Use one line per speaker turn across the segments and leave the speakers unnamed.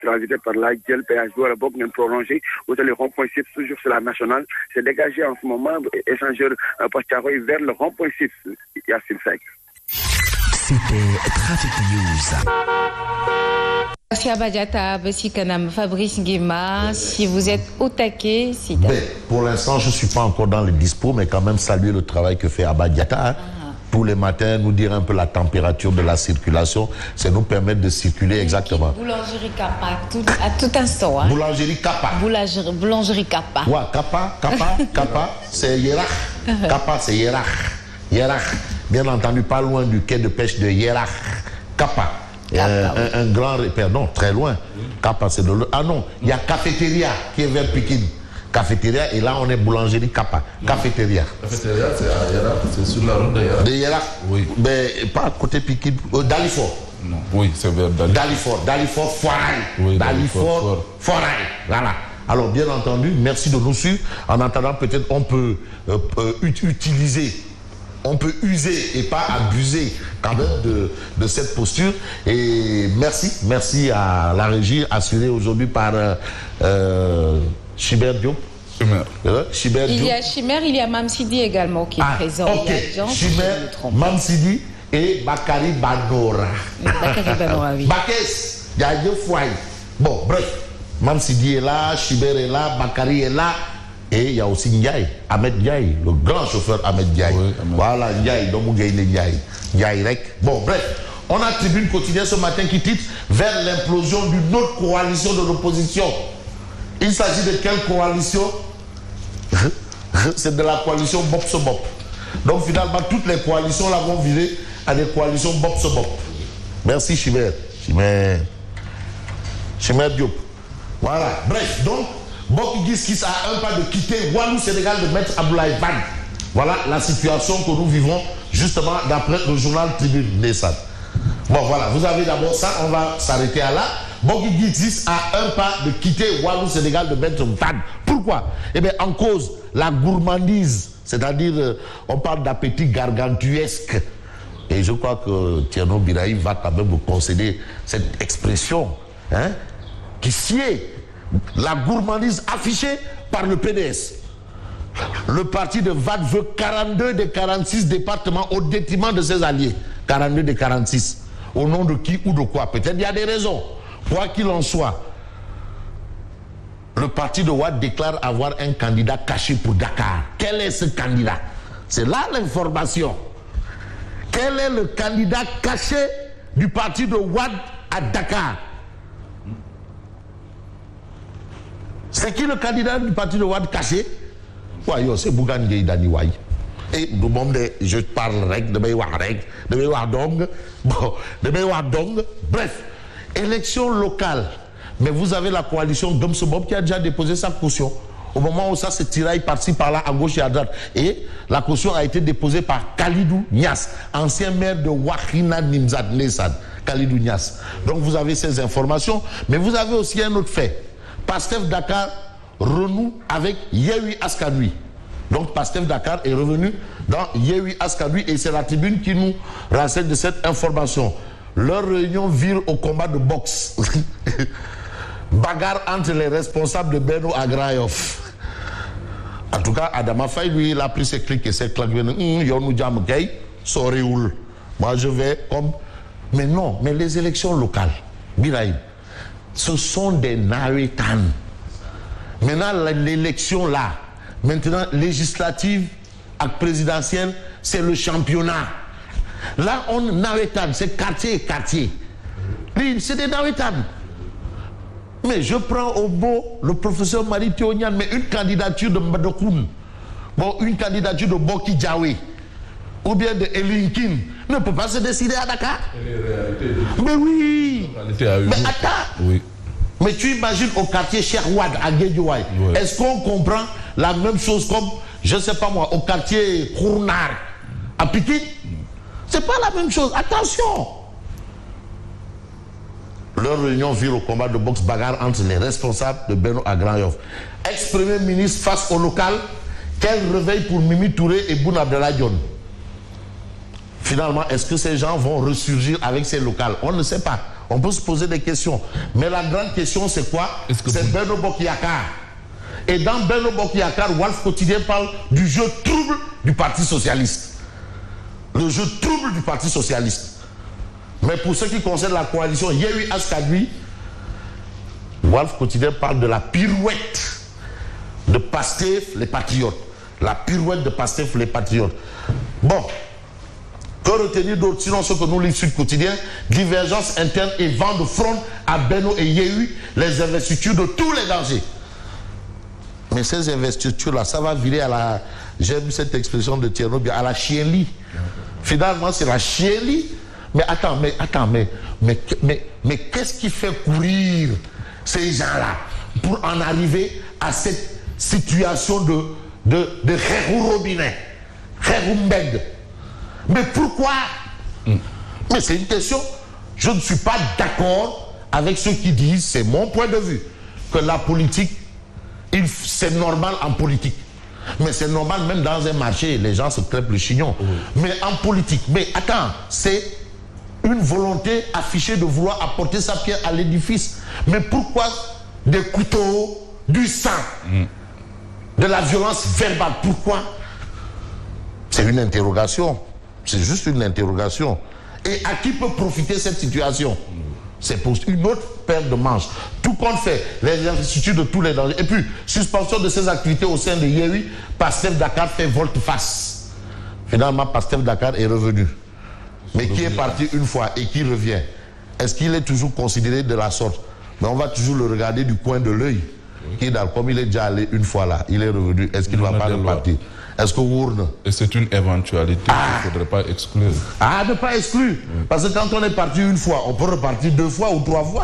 transiter par là, le péage doit même prolonger, ou le rond-point 6, toujours sur la nationale, c'est dégagé en ce moment, échangeur Pocharoy vers le rond-point 6, Yassine Seck.
C'était Trafic News.
Merci à Badiata, Bessikanam, Fabrice Nguema. Si vous êtes au taquet, si
pour l'instant, je ne suis pas encore dans le dispo, mais quand même saluer le travail que fait Abadiata. Hein. Tous les matins, nous dire un peu la température de la circulation, c'est nous permettre de circuler exactement.
Boulangerie Kappa, à tout instant. Hein.
Boulangerie Kappa.
Boulangerie Kappa.
Ouais, Kappa, c'est Yerach. Kappa, c'est Yerach. Yerach, bien entendu, pas loin du quai de pêche de Yerach. Kappa. Un grand repère, non, très loin. Kappa, c'est de l'autre. Ah non, il y a Cafétéria qui est vers Pikine. Cafétéria, et là on est boulangerie Kappa. Cafétéria.
Cafétéria, c'est à Yerach, c'est sur la route de Yerach.
De Yerach.
Oui.
Mais pas à côté Pikine. Dalifort.
Non. Oui, c'est vers Dalifort.
Dalifort, Foirail.
Oui,
Dalifort, Foirail. Voilà. Alors, bien entendu, merci de nous suivre. En attendant, peut-être on peut utiliser. On peut user et pas abuser quand même de cette posture. Et merci à la régie assurée aujourd'hui par Chiber Diop.
Il y a Chimer, il y a Mamsidi également qui est présent.
Ok, Chimer, Mamsidi et Bakari Banora.
Bakari Banora, oui.
Bakes, il y a deux fois. Bon, bref, Mamsidi est là, Chiber est là, Bakari est là. Et il y a aussi Ndiaye, Ahmed Ndiaye, le grand chauffeur Ahmed Ndiaye. Oui, voilà, Ndiaye, Ndiaye Rek. Bon, bref, on a Tribune quotidienne ce matin qui titre « Vers l'implosion d'une autre coalition de l'opposition ». Il s'agit de quelle coalition? C'est de la coalition Bop-se-Bop. Donc finalement, toutes les coalitions là vont virer à des coalitions Bop-se-Bop. Merci Chimer Diop. Voilà, bref, donc, Bokigis a un pas de quitter Walou Sénégal de Maître Abdoulaye Wade. Voilà la situation que nous vivons justement d'après le journal Tribune Nessad. Bon voilà, vous avez d'abord ça, on va s'arrêter à là. Bokigis a un pas de quitter Walou Sénégal de Maître Wade. Pourquoi? Eh bien en cause la gourmandise, c'est-à-dire on parle d'appétit gargantuesque. Et je crois que Thierno Biraï va quand même vous concéder cette expression hein, qui sied la gourmandise affichée par le PDS. Le parti de Wade veut 42 des 46 départements au détriment de ses alliés. 42 des 46. Au nom de qui ou de quoi? Peut-être il y a des raisons. Quoi qu'il en soit, le parti de Wade déclare avoir un candidat caché pour Dakar. Quel est ce candidat? C'est là l'information. Quel est le candidat caché du parti de Wade à Dakar? C'est qui le candidat du parti de Wade caché? C'est Bougane Gueye Dany Waye. Et je parle règle, bref, élection locale. Mais vous avez la coalition Gomsebob qui a déjà déposé sa caution. Au moment où ça se tiraille par-ci, par-là, à gauche et à droite. Et la caution a été déposée par Khalidou Niass, ancien maire de Wakhinane Nimzat Nessad. Khalidou Niass. Donc vous avez ces informations. Mais vous avez aussi un autre fait. Pastef Dakar renoue avec Yewwi Askan Wi. Donc Pastef Dakar est revenu dans Yewwi Askan Wi et c'est la Tribune qui nous renseigne de cette information. Leur réunion vire au combat de boxe. Bagarre entre les responsables de Benno Agrayov. En tout cas, Adama Faye, lui, il a pris ses clics et ses claques. Moi, je vais comme... Mais non, mais les élections locales, Biraïm, ce sont des nawetan. Maintenant, l'élection là, maintenant, législative et présidentielle, c'est le championnat. Là, on nawetan, c'est quartier et quartier. C'est des nawetan. Mais je prends au mot le professeur Marie Théonian, mais une candidature de Mbadokoun, bon, une candidature de Boki Djawe, ou bien de Elinkin, ne peut pas se décider à Dakar. Mais oui. Mais attends. Oui. Mais tu imagines au quartier Cheikh Wade à Guédiouaï, oui. Est-ce qu'on comprend la même chose comme, je ne sais pas moi, au quartier Kournar à Pikine? C'est pas la même chose. Attention. Leur réunion vire au combat de boxe bagarre entre les responsables de Benno Agrayov. Ex-premier ministre face au local, quel réveil pour Mimi Touré et Boun Abdallah Dionne. Finalement, est-ce que ces gens vont ressurgir avec ces locales? On ne sait pas. On peut se poser des questions. Mais la grande question, c'est quoi? C'est Benno Bokk Yakaar. Et dans Benno Bokk Yakaar, Walf Quotidien parle du jeu trouble du Parti Socialiste. Le jeu trouble du Parti Socialiste. Mais pour ce qui concerne la coalition Yewwi Askan Wi, Walf Quotidien parle de la pirouette de Pastef les Patriotes. La pirouette de Pastef les Patriotes. Bon, que retenir d'autre sinon ce que nous livre Sud Quotidien? Divergence interne et vent de front à Benno et Yewwi, les investitures de tous les dangers. Mais ces investitures-là, ça va virer à la... J'aime cette expression de Thierno, à la chienlit. Finalement, c'est la chienlit. Mais attends, mais qu'est-ce qui fait courir ces gens-là pour en arriver à cette situation de Kherou Robinet, Kherou Mbed? Mais pourquoi? Mais c'est une question. Je ne suis pas d'accord avec ceux qui disent, c'est mon point de vue, que la politique, c'est normal en politique. Mais c'est normal même dans un marché, les gens se crêpent le chignon. Mais en politique, mais attends, c'est une volonté affichée de vouloir apporter sa pierre à l'édifice. Mais pourquoi des couteaux, du sang, de la violence verbale? Pourquoi? C'est une interrogation. C'est juste une interrogation. Et à qui peut profiter cette situation? C'est pour une autre paire de manches. Tout compte fait, les instituts de tous les dangers. Et puis, suspension de ces activités au sein de Yewwi, Pastef Dakar fait volte-face. Finalement, Pastef Dakar est revenu. Mais qui est parti une fois et qui revient? Est-ce qu'il est toujours considéré de la sorte? Mais on va toujours le regarder du coin de l'œil. Comme il est déjà allé une fois là, il est revenu. Est-ce qu'il ne va pas repartir? Est-ce que Wourne... Et c'est une éventualité qu'il ne faudrait pas exclure. Ne pas exclure. Parce que quand on est parti une fois, on peut repartir 2 fois ou 3 fois.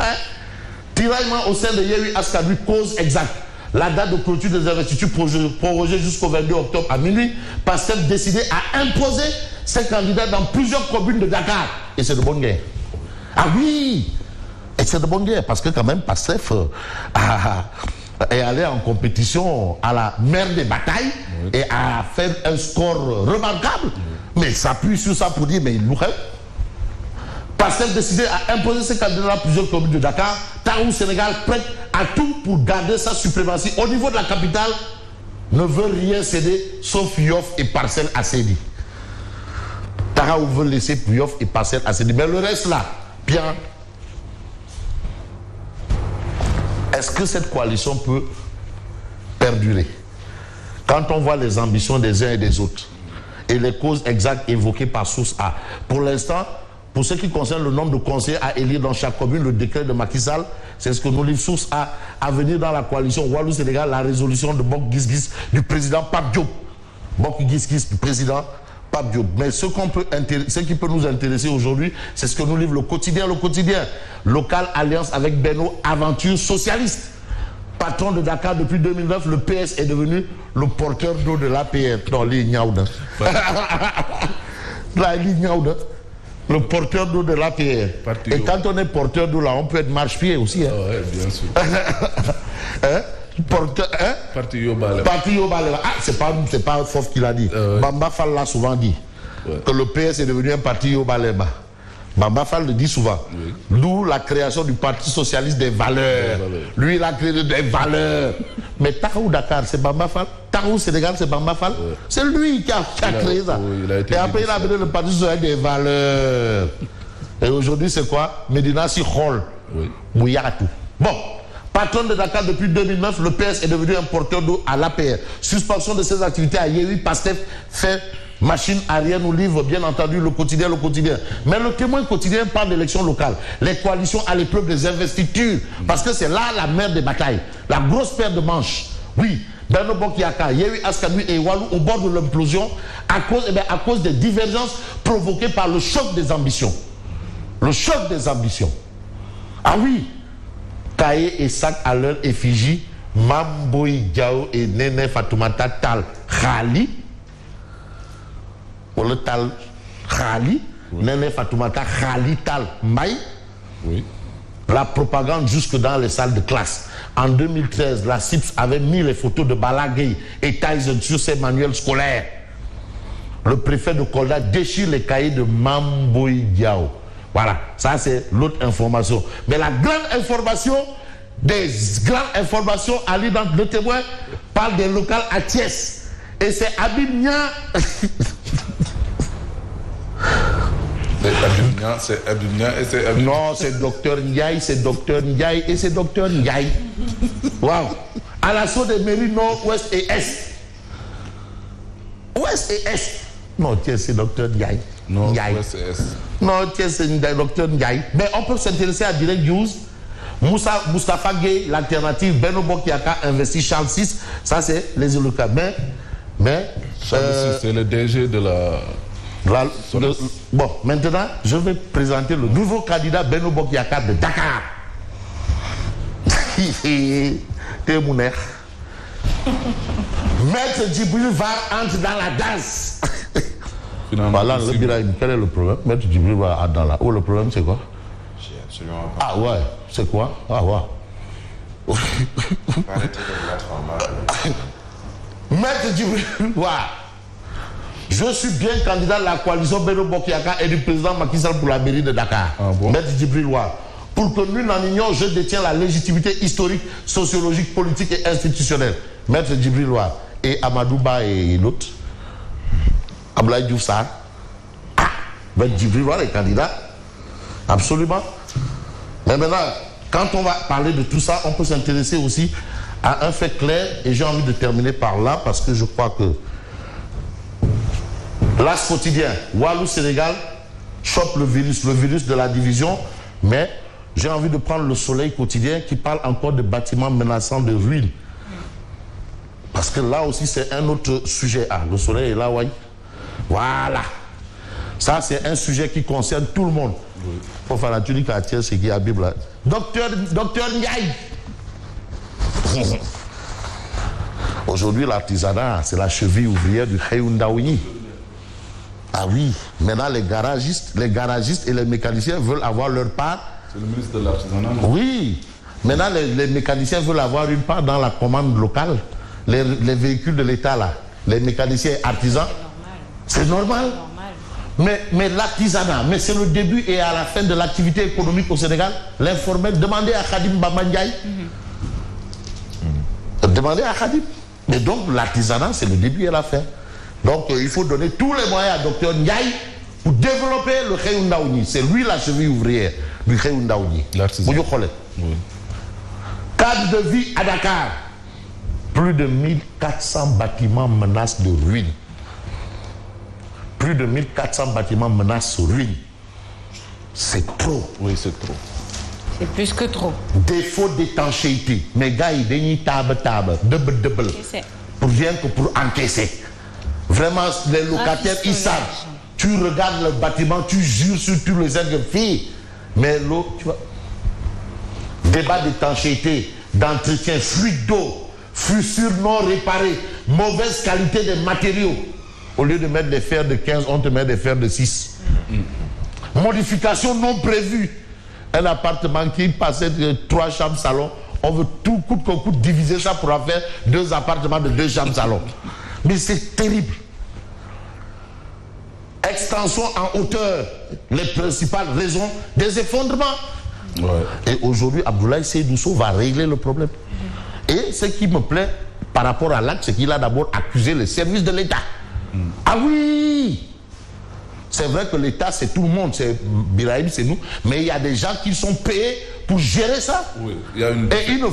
Tiraillement au sein de Yewwi Askan Wi, cause exacte. La date de clôture des investitures prorogée jusqu'au 22 octobre à minuit. Pastef décidé à imposer ses candidats dans plusieurs communes de Dakar. Et c'est de bonne guerre. Ah oui! Et c'est de bonne guerre parce que quand même Pastef est allé en compétition à la mer des batailles et a fait un score remarquable. Mais s'appuie sur ça pour dire, mais il nous rêve. Pastef décidé à imposer ses candidats dans plusieurs communes de Dakar. Taou Sénégal prête à tout pour garder sa suprématie au niveau de la capitale, ne veut rien céder sauf Yoff et Parcelles Assainies. Taou veut laisser Yoff et Parcelles Assainies. Mais le reste là, bien. Est-ce que cette coalition peut perdurer? Quand on voit les ambitions des uns et des autres et les causes exactes évoquées par source A, pour l'instant, pour ce qui concerne le nombre de conseillers à élire dans chaque commune, le décret de Macky Sall, c'est ce que nous livre source A, à venir dans la coalition Walou-Sénégal, la résolution de Bokk Gis Gis du président Pape Diop. Bokk Gis Gis du président Pape Diop. Mais ce qui peut nous intéresser aujourd'hui, c'est ce que nous livre le quotidien. Local alliance avec Benno, aventure socialiste. Patron de Dakar depuis 2009, le PS est devenu le porteur d'eau de l'APR. Non, l'Ignaouda. Le porteur d'eau de l'APR. Et quand on est porteur d'eau là, on peut être marche-pied aussi. Hein? Oh, ouais, bien sûr. Parti Yobaleba. Ah, c'est pas Fof qui l'a dit. Bamba Fall l'a souvent dit. Que le PS est devenu un parti Yobaleba. Bamba Fall le dit souvent. Oui. D'où la création du Parti Socialiste des Valeurs. Lui, il a créé des valeurs. Mais Taou Dakar, c'est Bamba Fall. Taou Sénégal, c'est Bamba Fall. C'est lui qui a créé ça. Et après, il a amené le Parti Socialiste des Valeurs. Et aujourd'hui, c'est quoi? Medina Sikhol. Mouyatou. Bon. Patron de Dakar depuis 2009, le PS est devenu un porteur d'eau à l'APR. Suspension de ses activités à Yewwi, Pastef fait machine arrière, nous livre bien entendu le quotidien. Mais le Témoin quotidien parle d'élections locales. Les coalitions à l'épreuve des investitures. Parce que c'est là la mer des batailles. La grosse paire de manches. Oui, Benno Bokk Yakaar, Yewwi Askan Wi et Walou au bord de l'implosion à cause des divergences provoquées par le choc des ambitions. Le choc des ambitions. Ah oui. Taïe et sac à leur effigie, Mamboy Diao et Nene Fatoumata Tal Khali. Ou le Tal Khali, Nene Fatoumata Khali Tal Maï. Oui. La propagande jusque dans les salles de classe. En 2013, la CIPS avait mis les photos de Balagay et Tyson sur ses manuels scolaires. Le préfet de Kolda déchire les cahiers de Mamboy Diao. Voilà, ça c'est l'autre information. Mais la grande information, des grandes informations à lire dans Le Témoin, parle des locales à Thiès. Et c'est Abimnia.
C'est Abimnia et c'est Abimnia.
Non, c'est docteur Ndiaye, c'est docteur Ndiaye et c'est docteur Ndiaye. Waouh. À l'assaut des mairies nord, ouest et est. Ouest et est. Non, Thiès, c'est docteur Ndiaye.
Non,
Ndiaye.
ouest et est.
Non, Thiès, c'est docteur Ndiaye. Mais on peut s'intéresser à Direct News. Moustapha Gueye, l'alternative. Beno Bokiaka investit Charles VI. Ça, c'est les locales. Mais
Charles VI, c'est le DG de la...
Bon, maintenant, je vais présenter le nouveau candidat Beno Bokiaka de Dakar. T'es mon air. Maître Djibril Var entre dans la danse. Voilà, quel est le problème? Maître Djibril Var entre dans la... Oh, le problème, c'est quoi?
Absolument pas.
Ah ouais, c'est quoi? Ah ouais. Maître Djibril Var. Je suis bien candidat de la coalition Beno Bokiaka et du président Macky Sall pour la mairie de Dakar.
Ah bon?
Maître Djibril War. Pour que nul n'en ignore, je détiens la légitimité historique, sociologique, politique et institutionnelle. Maître Djibril War. Et Amadouba et l'autre. Ablaye Diouf Sarr. Ah, Maître Djibril War est candidat. Absolument. Mais maintenant, quand on va parler de tout ça, on peut s'intéresser aussi à un fait clair. Et j'ai envie de terminer par là parce que je crois que l'As quotidien, Walou-Sénégal chope le virus de la division, mais j'ai envie de prendre le Soleil quotidien qui parle encore de bâtiments menaçants de ruines. Parce que là aussi, c'est un autre sujet. Ah, le Soleil est là, ouais. Voilà. Ça, c'est un sujet qui concerne tout le monde. Pour faire la tunique à Thiès, c'est qui a la Bible là. Docteur Ndiaye. Aujourd'hui, l'artisanat, c'est la cheville ouvrière du Khayoundaouni. Ah oui, maintenant les garagistes et les mécaniciens veulent avoir leur part.
C'est le ministre de l'artisanat, non?
Oui, maintenant les mécaniciens veulent avoir une part dans la commande locale. Les véhicules de l'État là, les mécaniciens artisans, c'est normal. Mais l'artisanat, mais c'est le début et à la fin de l'activité économique au Sénégal. L'informel, demandez à Khadim Bamandiaï. Demandez à Khadim. Mais donc l'artisanat, c'est le début et la fin. Donc il faut donner tous les moyens à Dr Ndiaye pour développer le Khayoundaouni. C'est lui la cheville ouvrière du Khayoundaouni.
L'artisanat.
Oui. Cadre de vie à Dakar. Plus de 1400 bâtiments menacent de ruines. Plus de 1400 bâtiments menacent de ruines. C'est trop.
Oui, c'est trop.
C'est plus que trop.
Défaut d'étanchéité. Mais gars, ils dénient double. Pour rien que pour encaisser. Vraiment, les locataires, ils savent. Tu regardes le bâtiment, tu jures sur tous les aides filles. Mais l'eau, tu vois. Débat d'étanchéité, d'entretien, fuite d'eau, fissures non réparées, mauvaise qualité des matériaux. Au lieu de mettre des fers de 15, on te met des fers de 6. Modification non prévue. Un appartement qui passait de 3 chambres salon, on veut tout coûte que coûte diviser ça pour faire 2 appartements de 2 chambres salon. Mais c'est terrible. Extension en hauteur, les principales raisons des effondrements. Ouais. Et aujourd'hui, Abdoulaye Seydousso va régler le problème. Et ce qui me plaît par rapport à l'acte, c'est qu'il a d'abord accusé les services de l'État. Ah oui! C'est vrai que l'État, c'est tout le monde, c'est Birahim, c'est nous, mais il y a des gens qui sont payés pour gérer ça.
Oui, il y a une...
Et ils ne